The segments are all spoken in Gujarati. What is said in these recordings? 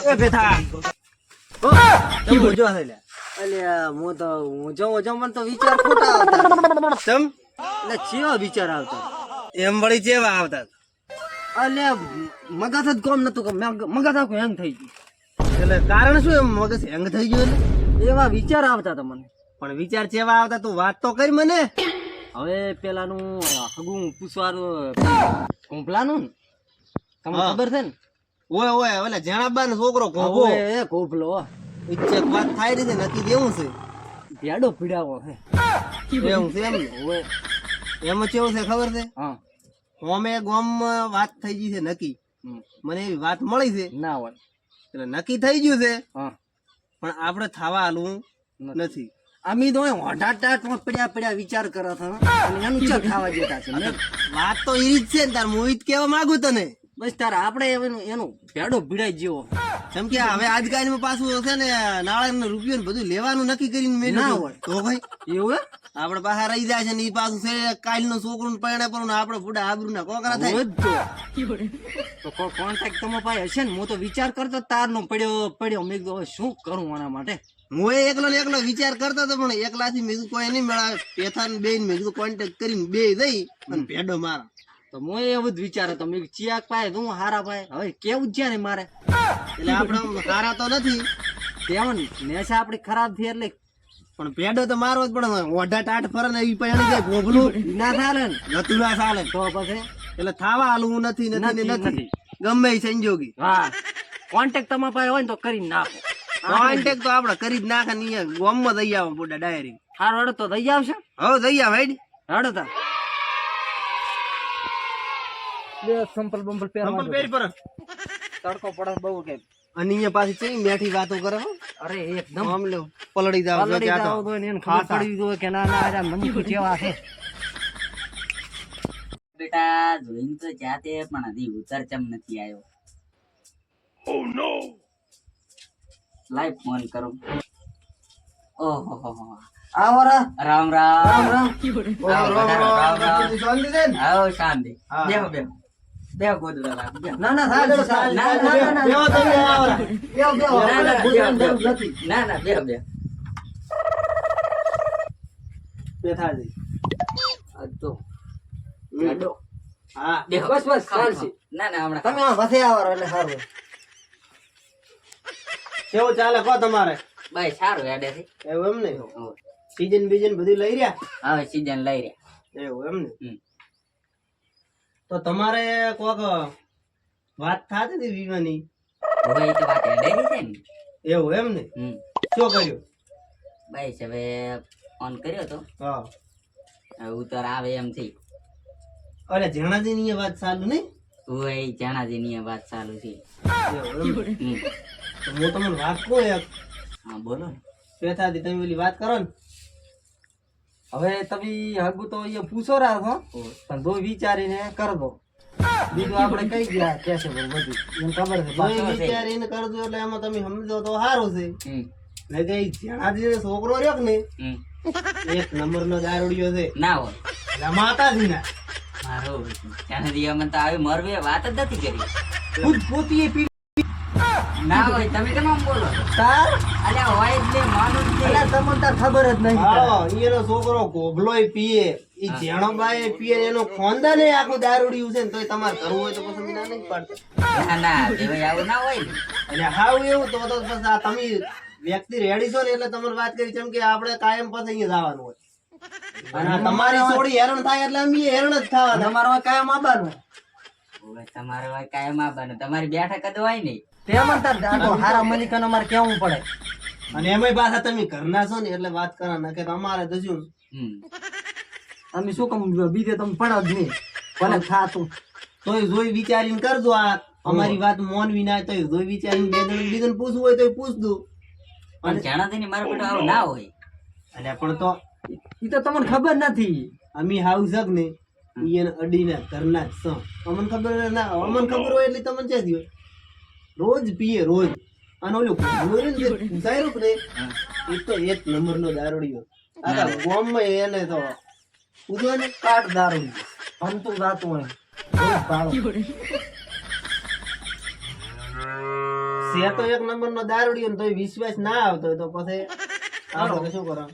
એ બેઠા કેમ બોજો છે લે અલ્યા હું તો મને તો વિચાર ખોટા આવતા તમ એટલે ચેવા વિચાર આવતા એમ વળી જેવા આવતા અલ્યા મગજ જ કોમ નતું કે મગજ આખું હેંગ થઈ ગયું એટલે કારણ શું એમ મગજ હેંગ થઈ ગયું એટલે એવા વિચાર આવતા તમને પણ વિચાર જેવા આવતા તું વાત તો કરી મને હવે પેલાનું હગું પૂછવાનું કોંપલાનું ને તમને હા. ખબર છે ને ઓય ઓય ઓલા જણાબાનો છોકરો કોભો હવે એ કોંપલો ઇચ્છક વાત થાય રહી છે નક્કી દેવું છે ભેડો પીડાવો છે એવું છે એમ ને હવે એમાં કેવું છે ખબર છે હા અમે ગામમાં વાત થઈ ગઈ છે નક્કી મને એવી વાત મળી છે ના હોય એટલે નક્કી થઈ ગયું છે હા પણ આપણે થવા હાલવું નથી અમી તો હોટાટાટમાં પડ્યા વિચાર કરો છો અને એનું ચા ખાવા જતા છે મેં વાત તો ઈ જ છે ને તાર મોહિત કેવા માંગુ તને બસ તારે આપણે એનું ભેડો ભીડાઈ જેવો જેમ કે હવે આજકાલમાં પાછું છે ને નાળા રૂપિયો બધું લેવાનું નક્કી કરીને મેં ના હોય. તો ભાઈ એવું હે? આપણે પાછા રહી જાય છે ને ઈ પાછું છે કાલ નું છોકરું પરણે પર આપણે બુડા આબરૂ ના કોકરા થાય તો કોન્ટેક્ટ તમારા પાસે હશે ને હું તો વિચાર કરતો તારનો પડ્યો મેં કીધું હવે શું કરું આના માટે હું એકલો ને એકલો વિચાર કરતો હતો પણ એકલાથી મેં કીધું કોઈ નહીં મેળાવે પેથાન બેન મેં કીધું કોન્ટેક્ટ કરીને બે જઈ અને ભેડો મારા તો હું એવું જ વિચાર હતો મેં કીધું ચિયાક પાય હું હારા પાય હવે કેવું જ છે ને મારે એટલે આપણે આમ સારા તો નથી કેવું નેશા આપડી ખરાબ થઈ એટલે પણ ભેડો તો મારવો જ પડે ઓઢા ટાટ ફરે ને ઈ પૈણી જાય ભોગલું ના ચાલે ને નતું ના ચાલે તો પછી એટલે થાવા હાલવું નથી નથી ને નથી. નથી ગમે ઈ સંજોગી હા કોન્ટેક્ટ તમારા પાસે હોય ને તો કરીને નાખો કોન્ટેક્ટ તો આપણે કરી જ નાખે ને અહીંયા ગામમાં દઈ આવો બુડા ડાયરી હારો હડો તો દઈ આવશે હવે દઈ આવ હેડ હડો તા બે સંપલ બંપલ સંપલ પેરી પર તડકો પડે બહુ કે અને અહીંયા પાછી ચઈ મેઠી વાતો કરે હો અરે એકદમ આમ લ્યો પલળી જાવ જો પલળી ત્યાં જાવ તો એને ખબર પડી ગઈ હોય કે ના ના આ નમકી જેવા છે બેટા જોઈને તો જાતે પણ હજી ઉતર ચમ નથી આવ્યો. ઓ નો લાઈવ ફોન કરું. ઓહો હો હો આવો રા રામ રામ રામ શાંતિ દે ને આવો શાંતિ. હા. બેહો બેહો બેહો ગોદડા લાગ બેહો. ના ના સાહેબ સાહેબ ના, ના, ના, બેહો તમે આવરા બેહો બેહો ના, ના, ગુજરાત બેહો, જરૂર બેહો. નથી ના ના બેહો બેહો. બેઠાજી આ તો બેઠો હા બેહો. બસ, બસ, ખાઓ, ચાલશે. ખાઓ. ના ના હમણાં તમે આ વસે આવો એટલે સારું કેવું ચાલે કો તમારે ભાઈ સારું હેડે છે. એવું એમ ને હોવે. સીઝન બીજન બધું લઈ રહ્યા હવે સીઝન લઈ રહ્યા. એવું એમ ને હમ. તો તમારે કોક વાત થાતી હતી વીવાની હવે એ તો વાત હેડે છે ને. એવું એમ ને હમ. શું કર્યું ભાઈ હવે ફોન કર્યો તો હા હવે ઉતર આવે એમ થી અરે જેણાજી ની વાત ચાલુ નહીં તું એ જણાજી ની વાત ચાલુ છે. એવું એમ ને? હમ. તો હું તમને વાત કહું એક હા બોલો ને. પેથાથી તમે પેલી વાત કરો ને હવે તમે હગુ તો અહીંયા પૂછો રાખો હોવે. પણ બહુ વિચારીને કરજો બીજું આપણે કઈ ગયા કે છે બધું એને ખબર છે કોઈ વિચારીને કરજો એટલે એમાં તમે સમજો તો સારું છે હમ. ને કે જેણાજી છોકરો રહ્યો કે ને હમ. એક નંબર નો દારૂડિયો છે ના હોય એટલે માતાજી ના મારો ત્યાંથી અમને તો આવી મરવે વાત જ નથી કરી. ખુદ પોતીએ પી ના હોય તમે કેમ આમ બોલો છો? તાર અલ્યા હોય જ ને માનું જ એટલે ને. તમને તાર ખબર જ નહીં હા એનો છોકરો ગોગલોય પીએ ઈ જેણો બાય પીએ એનો ખોંદાને આખું દારૂડિયું છે ને તોય તમારે કરવું હોય તો પછી અમે ના નહીં પાડતા ના ના દેવાય આવું ના હોય ને. એટલે હાવ એવું તો પછી આ તમે વ્યક્તિ રેડી છો ને એટલે તમારે વાત કરી જેમ કે આપણે કાયમ પછી અહીંયા જવાનું હોય અને આ તમારી છોડી હેરાન થાય એટલે અમે હેરાન જ થવાના તમારો કાયમ આવવાનું હવે તમારે હોય કાયમ આવવાનું તમારી બેઠક જ હોય ને. તેમાં તાર જાતો હારા મલિકાને અમારે કેવું પડે અને એમાંય પાછા તમે ઘરના છો ને એટલે વાત કરા ના કે અમારે તો શું હમ. અમે શું કામ બીજે તમે પડો જ નહીં ભલે થાતું તોય જોઈ વિચારીને કરજો આ અમારી વાત મોનવી ના તોય જોઈ વિચારીને બે જણ બીજાને પૂછવું હોય તો પૂછ દો પણ જણાથી ને મારો બેટો આવું ના હોય. અને પણ તો એ તો તમને ખબર નથી અમે હાઉસ જ ને ઈયન અડીના ઘરના જ છો અમને ખબર ના અમને ખબર હોય એટલે તમને ક્યાં થયો રોજ પીએ રોજ અને ઓલું પૂછાયું કે ને એ તો એક નંબર નો દારૂડિયો આ તો ગોમમાં એને તો ઉધો ને કાટ દારૂ ભમતું જાતું હોય રોજ ભાવ. છે તો એક નંબર નો દારૂડિયો ને તોય વિશ્વાસ ના આવતો હોય તો પછી આપણે શું કરો?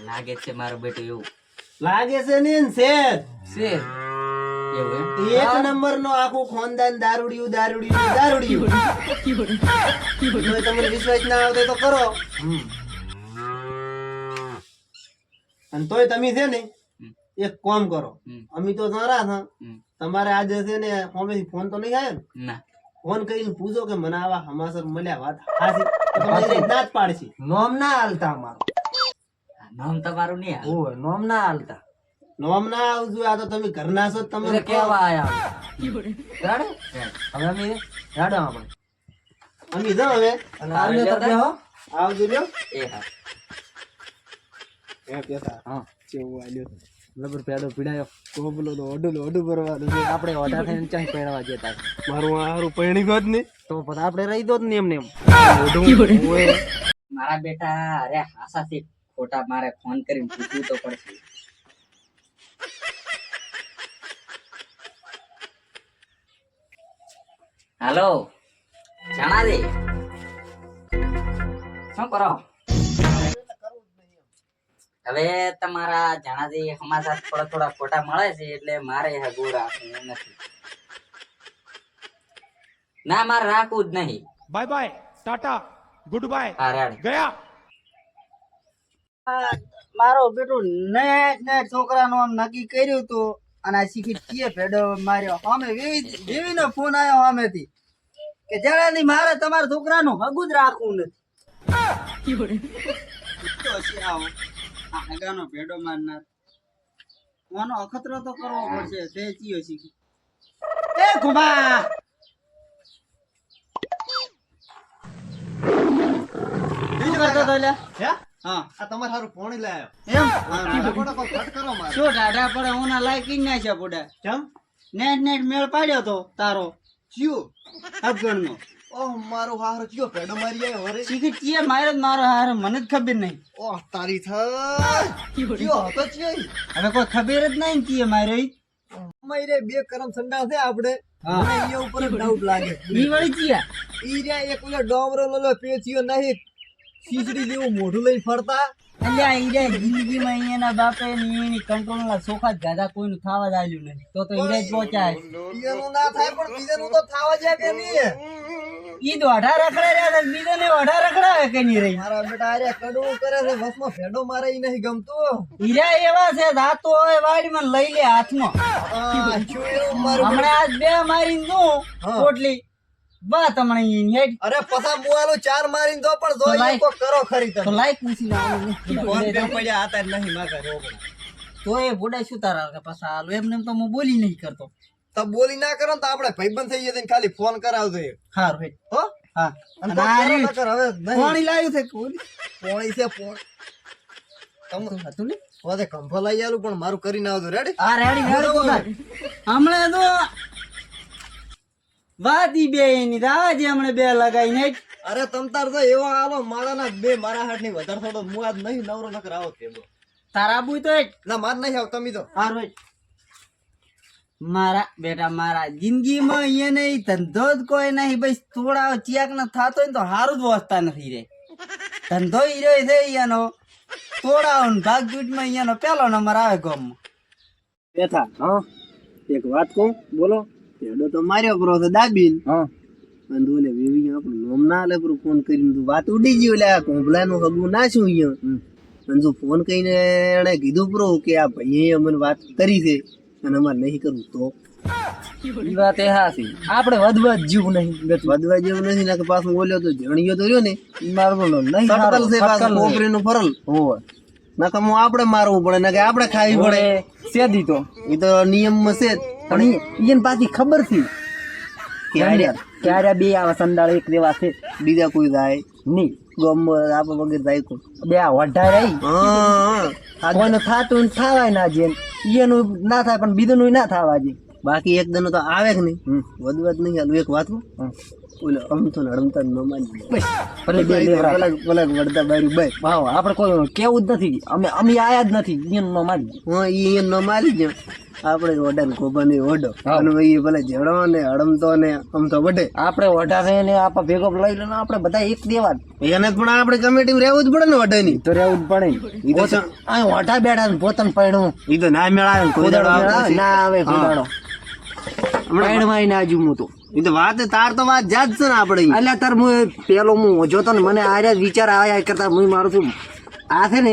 લાગે છે મારો બેટો એવું લાગે છે ને એન છે છે એવું એમ એક નંબર નો આખું ખાનદાન દારૂડિયું દારૂડિયું દારૂડિયું. તોય તમને વિશ્વાસ ના આવતો હોય તો કરો. અને તોય તમે છે ને એક કામ કરો, અમે તો જરા છે તમારે આજે છે ને હોમેથી ફોન તો નહીં આવ્યો ને? ના ફોન કરીને પૂછો કે મને આવા હમાસર મળ્યા વાત હાચી તો તમારી ના જ પાડશે. નોમ ના હાલતા અમારું. નામ તમારું નહીં આવે. ઓય નોમ ના હાલતા. નોમ ના આવજો. આ તો તમે ઘરના છો તમે એટલે કેવા આયા રાડે હવે અમે રાડો આપણે અમે જાઓ હવે. અને આવજો તો બે હો. આવજો લ્યો. એ હા એ પેસા હા કેવું આલ્યો લબર પેડો પીડાયો કોબલો તો ઓડું ભરવાનું છે. આપણે ઓઢા થઈને ચાઈ પહેરવા જતા મારું હારું પૈણી ગયો જ ને તો પછી આપણે રહી દો જ ને એમને એમ. મારા બેટા અરે આશાથી ખોટા મારે ફોન કરીને પૂછવું તો પડશે. હાલો જાણાદે શું કરો? હવે તમારા જાણાજી સમાચાર થોડા ખોટા મળે છે એટલે મારે હગું રાખવું નથી. ના મારે રાખવું જ નહીં. Bye bye tata good bye હા રેડ गया મારો બેટો ને છોકરાનું આમ નક્કી કર્યું હતું અને આ શીખી કીએ ભેડો માર્યો સામે વેવી નો ફોન આવ્યો સામેથી કે જણાથી મારે તમારા છોકરાનું હગું જ રાખવું નથી. તો હશે આવો આ હગાનો ભેડો મારનાર આનો અખતરો તો કરવો પડશે. તે ચીયો શીખી એ કુબા શું કરતો તો લ્યા? હે હા આ તમારે હારું પોણી લાયો એમ ફોટો કોલ કટ કરો મારે. શું ટાઢા પડે ઓના લાયકી ના છે પોડા કેમ નેટ મેળ પાડ્યો તો તારો ચિયો અફઘાનનો ઓહ મારો હારો ચિયો પેડો મારી આયો હરે શીખી ચીએ મારો હાર મને જ ખબર નહીં. ઓહ તારી થાય ચિયો હતો ચિયો હવે કોઈ ખબર જ નહીં ચીએ માર્યો ઈ. અમારે બે કરમ સંડા છે આપણે હા. મને ઈ ઉપર ડાઉટ લાગે. ઈ વળી ચીયા ઈ રે એક ઓલો ડોમરો લોલો પેચિયો નહીં ખીચડી જેવું મોઢું લઈ ફરતા એટલે આ ઈરે જિંદગીમાં અહીંયાના બાપે ને એની કંટ્રોલના સોખા જ ગાધા કોઈનું થાવા જ આલ્યું નહીં તો ઈરે જ પહોંચાય. બીજાનું ના થાય પણ બીજાનું તો થાવા જાય કે નહીં. ઈ તો અઢાર રખડા રહ્યા હતા બીજાને અઢાર રખડાવે કે નહીં રહી. મારા બેટા આરે કડવું કરે છે વસમાં ભેડો મારે ઈ નહીં ગમતું. ઈરા એવા છે જાતો હોય વાડીમાં લઈ લે હાથમાં. આ શું એવું મારું હમણાં આજ બે મારીને જોઉં હા. પોટલી વાત હમણાં ઈ હેડ અરે પસા મુઆલો ચાર મારીને તો પણ તો જો લાય. ઈ કો કરો ખરી તો તમે લાઈક પૂછી લાવો ફોન પે પડ્યા હતા જ નહીં માગા રોગ તો એ બોડા શું તારા કે પાછા હાલો એમને એમ તો હું બોલી નહીં કરતો. તો બોલી ના કરો ને તો આપણે ભાઈબંધ થઈ જઈએ ખાલી ફોન કરાવજો એક. હારું હેડ હો હા અને અને આ રહ્યું. તો કર હવે નહીં પાણી લાવ્યું છે કોણ પોણી છે પોણ તમ હતું ને વાદે કંફો લઈ આલું પણ મારું કરીને આવજો રેડી આ રેડી રેડી તો થાય. હમણાં તો વાત ઈ બે એની રાવા જે હમણાં બે લગાઈને જ. અરે તમ તાર તો એવા આલો મારાના બે મારા હાથ ની વધારે થોડો હું આજ નહીં નવરો નકર આવો કે તારા આબુ તો જ ના માર નહીં આવ તમે તો હારું હેડ. મારા બેટા મારા જિંદગીમાં અહીંયા નહીં ધંધો જ કોઈ નહીં ભાઈ થોડા ચિયાક ન થતો હોય ને તો સારું જ વસતા નથી રે. ધંધો ઈ રહ્યો છે અહીંયાનો થોડા ભાગ જૂટમાં અહીંયાનો પેલો નંબર આવે ગામમાં. બેઠા હા એક વાત કહું બોલો પેડો તો માર્યો પ્રો તો દાબીન હા અને ઓલે વેવી આપણું નામ ના લે પ્રો ફોન કરીને તું વાત ઉડી ગઈ ઓલે આ કોંભલા નું હગું નાશું અહીંયા અને જો ફોન કરીને એને કીધું પ્રો કે આ ભાઈએ અમને વાત કરી છે અને અમારે નહીં કરવું તો ઈ વાત એ હાસી આપણે વધવા જ જીવ નહીં વધવા જેવું નથી ને કે પાછું બોલ્યો તો જણિયો તો રહ્યો ને ઈ મારવો નહીં સટકલ છે પાછું કોપરીનું ફરલ હોવે નકર હું આપણે મારવું પડે ને કે આપણે ખાવી પડે સેદી તો એ તો નિયમમાં છે જ. પણ ઈને પાછી ખબર થી ક્યારે બે આવા સંડાળ એક દેવા છે બીજા કોઈ જાય નહીં ગામમાં આપણે વગર જાય કોઈ બે આ વઢા રહી હા કોઈને થાતું થાવાય ના જે એનું ના થાય પણ બીજું ના થવા જે બાકી એક દનો તો આવે કે નહીં વધવા જ નહીં હાલું એક વાત કહું? ઓલો અમથો ને અડમતા ન માની બસ ભલે બે લેવરા ભલે વડતા બારી બાય ભાવ આપણે કોઈ કેવું જ નથી અમે આયા જ નથી ઈયન નો મારી હા ઈ ન મારી જ આપણે ઓડા ને ગોબા ને ઓડો હા. અને ભાઈ ભલે જેડો ને અડમતો ને અમથો વડે આપણે વઢારે ને આપણે ભેગો લઈ લઈને આપણે બધા એક દેવા એને પણ આપણે કમિટી રહેવું જ પડે ને વડાની તો રહેવું જ પડે ઈ તો આ વઢા બેઠા ને પોતાને પૈણું ઈ તો ના મેળાવે ને કોઈ દાડો આવતો ના આવે કોદાડો પૈણમાં ના જુમું તો ઈ તો વાત તાર તો વાત જાત છે ને આપણે ઈ. અલ્યા તાર પેલો હું જોતો ને મને આર્યા વિચાર આયા કરતા હું મારું છું આ છે ને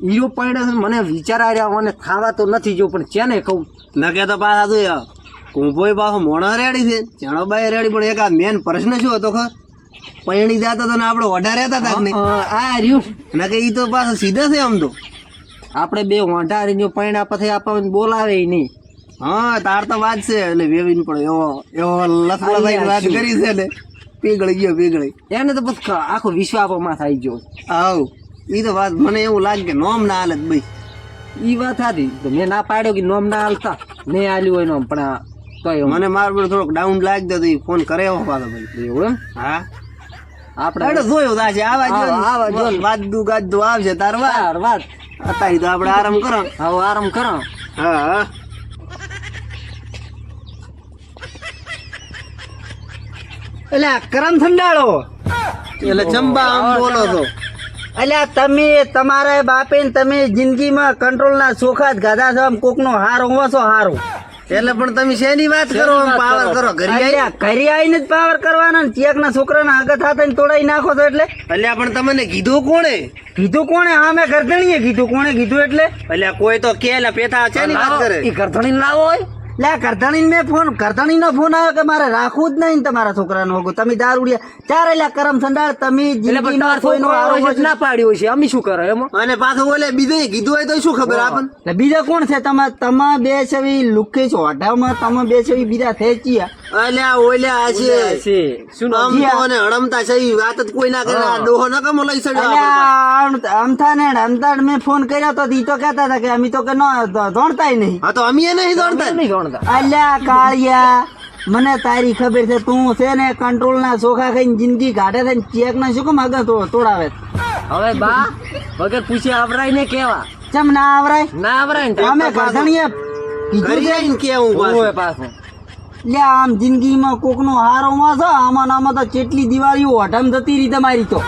ઈરો પૈણા છે ને મને વિચાર આર્યા મને ખાવા તો નથી જો પણ છે ને કહું ન કે તો પાછા તું કુંભોય પાછો મોણો રેડી છે ચણોબાઈ રેડી પણ એક આ મેન પ્રશ્ન શું હતો ખબર પૈણી જતો તો ને આપણે ઓઢા રહેતા હતા કે નહીં? આ રહ્યું ના કે ઈ તો પાછો સીધા છે આમ તો આપણે બે વઢારી જો પૈણા પછી આપણને બોલાવે નહીં હા તાર તો વાત છે એટલે વેવીન પણ એવો લફડા થઈને વાત કરી છે ને પીગળી ગયો પીગળી એને તો બસ આખો વિશ્વ આપવામાં થઈ ગયો આવ ઈ તો વાત મને એવું લાગે કે નોમ ના હાલત ભાઈ ઈ વાત હતી તો મેં ના પાડ્યો કે નોમ ના હાલતા નહીં હાલ્યું હોય નોમ પણ આ તો એવું મને માર પર થોડોક ડાઉન લાગતો તો ઈ ફોન કરે એવો પાછો ભાઈ એવું એમ હા આપણે આપણે જોયું તાશે આવા આવા જો જો વાદુ ગાદુ આવશે તાર વાત વાત અત્યારે તો આપણે આરામ કરો હવે આરામ કરો હા હા એટલે કરમ સંડાળો એટલે ચંબા આમ બોલો છો અલ્યા તમે તમારા બાપે ને તમે જિંદગીમાં કંટ્રોલ ના ચોખા જ ગાધા છો આમ કોક નો હારો હોશો હારો એટલે પણ તમે શેની વાત કરો આમ પાવર કરો ઘરે આઈ અલ્યા ઘરે આવીને જ પાવર કરવાના ને ચેક ના છોકરાના આગળ થતા તોડાઈ નાખો છો એટલે અલ્યા પણ તમને કીધું કોણે કીધું કોણે હા મેં ગરદણીએ કીધું કોણે કીધું એટલે અલ્યા કોઈ તો કે લા પેથા છે ની વાત કરે ઈ ગરધણી લાવો હોય લે કરધણી મેં ફોન કરધણી નો ફોન આવ્યો કે મારે રાખવું જ નહીં ને તમારા છોકરાનો હોગો તમે દારૂડિયા ચાર એલા કરમ સંડાળ તમે એટલે પણ જિંદગીમાં તમારો કોઈનો છોકરો હારો આવે છે હોય જ ના પાડ્યો છે અમે શું કરે એમાં અને પાછું ઓલે બીજે કીધું હોય તો શું ખબર આપણને એટલે બીજા કોણ છે તમે બે છવી લુખી છો અઢાવમાં તમે બે છવી બીજા થઈ ગયા અલ્યા ઓલ્યા આ છે શું આમ તો અને હડમતા છે ઈ વાત જ કોઈ ના કરે આ ડોહો ન કમો લઈ સડ્યો આપણને. અમથા ને અમથા મેં ફોન કર્યો તો ઈ તો કહેતા હતા કે અમે તો કે દોડતાય નહીં હા તો અમે નહીં દોડતા નહીં ગણતા અલ્યા કાળિયા મને તારી ખબર છે તું છે ને કંટ્રોલ ના ચોખા ખાઈને જિંદગી કાઢે છે ને ચેક ના શું કેમ આગળ તોડાવે છે? હવે બા વગર પૂછે આવરાય ને કેવા ચમ ના આવરાય ના આવરાય ને અમે કરધણીએ કીધું ઘરે છે આવીને કેવું પાછું. ઓય પાછું લે આમ જિંદગીમાં કોક નો હારો માં છો આમાં ને આમાં તો કેટલી દિવાળીઓ અઢામ જતી રહી તમારી તો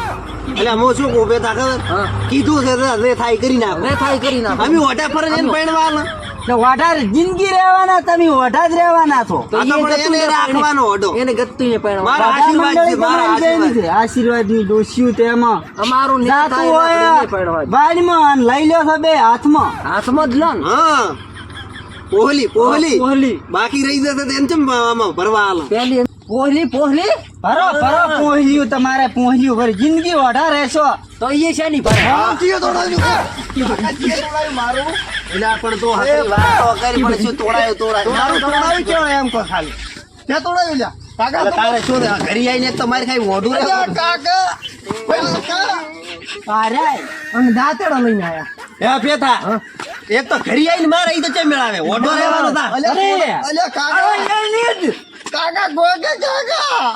અલ્યા હું શું કહું બેટા ખબર હા. કીધું છે તો લે થાય કરી નાખો હવે થાય કરી નાખો અમે ઓઢા પર જઈને પૈણવાના તો વઢાર જિંદગી રહેવાના તમે વઢા જ રહેવાના છો આ તો પણ એને રાખવાનો ઓઢો એને ગતું ને પણ મારા આશીર્વાદ છે મારા આશીર્વાદ આશીર્વાદ ની ડોસ્યું તેમાં અમારું ને જાતું થાય હોય એટલે પડવા દે. વાડીમાં અને લઈ લ્યો છો બે હાથમાં હાથમાં જ લો ને હા પોહલી પોહલી બાકી રહી જશે તો એમ ચમ આમાં ભરવા આલો પેલી પોહલી ભરો ભરો પહોંચ્યું તમારે પહોંચ્યું ભરી જિંદગી વઢા રહેશો તો એ છે ની ભાઈ એટલે પણ તો હકરી વાત તો કરી પણ શું તોડાયું કેવાય એમ કો ખાલી ત્યાં તોડાયું લ્યા એટલે તારે શું થાય? ઘરે આવીને તો મારે ખાઈ મોઢું રહેવું. અરે અને દાંતેડો લઈને આયા હે પેથા એક તો ઘરે આવીને મારે ઈ તો ચમ મેળાવે ઓઢો રહેવાનો થા.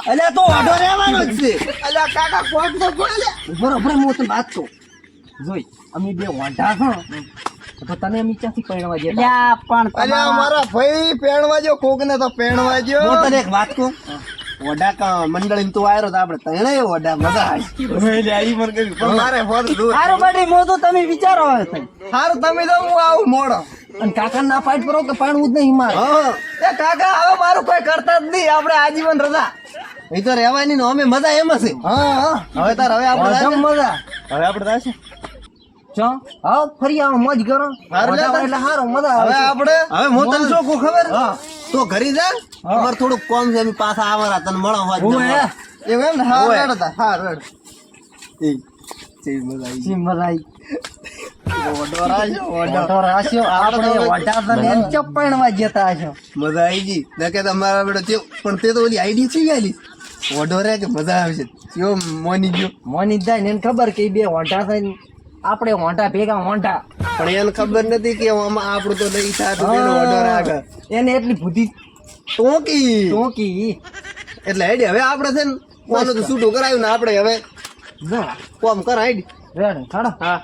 અલ્યા તો ઓઢો રહેવાનો જ છે બરોબર હું તને વાત કહું જોઈ અમે બે વાંઢા છો તો તને અમે ક્યાંથી પૈણવા જતા લ્યા પણ તમારા મારા ભાઈ પેણવાજો કોક ને તો પેણવાજો હું તને એક વાત કહું ઓઢા મંડળી તું આવ્યો તો આપણે તણે ઓઢા મજા આવી પણ મારે હોત દૂર હારું બડી મોટું તમે વિચારો હવે તઈ. હારું તમે તો હું આવું મોડો અને કાકા ના પાડ કરો કે પાણવું જ નહીં મારે હા એ કાકા હવે મારું કોઈ કરતા જ નહીં આપણે આજીવન રજા એ તો રહેવાની ને અમે મજા એમ હશે હા હવે તાર હવે આપણે જમ મજા હવે આપણે થશે ચો આવો ફરી આવો મોજ કરો હારું લે એટલે હારો મજા હવે આવે આપણે હવે હું તને શું કહું ખબર તો ઘરે જા અમારે થોડુંક કોમ છે અમે પાછા આવવાના તને મળો એવું એમ ને હા રડતા હા રડ સી મજા આવી ઓડો રાજો ઓઢો રાખ્યો આપણે ઓઢા તો ને ચપ્પણવા જતા હશો મજા આવી ગઈ ના કે તમારા બેડો થયો પણ તે તો ઓલી આઈડી છે આલી ઓઢો રે કે મજા આવશે કયો મોની ગયો મોની જાય ને એને ખબર કે ઈ બે ઓઢા થઈને આપણે ઓઢા ભેગા ઓઢા પણ એને ખબર નથી કે આમાં આપણું તો નહીં થાતું તેનો ઓઢો રાખે એને એટલી બુદ્ધિ ટોકી ટોકી એટલે હેડી હવે આપણે છે ને કોનું તો છૂટું કરાયું ને આપણે હવે જો કોમ કર હેડી રેડી ખાડો હા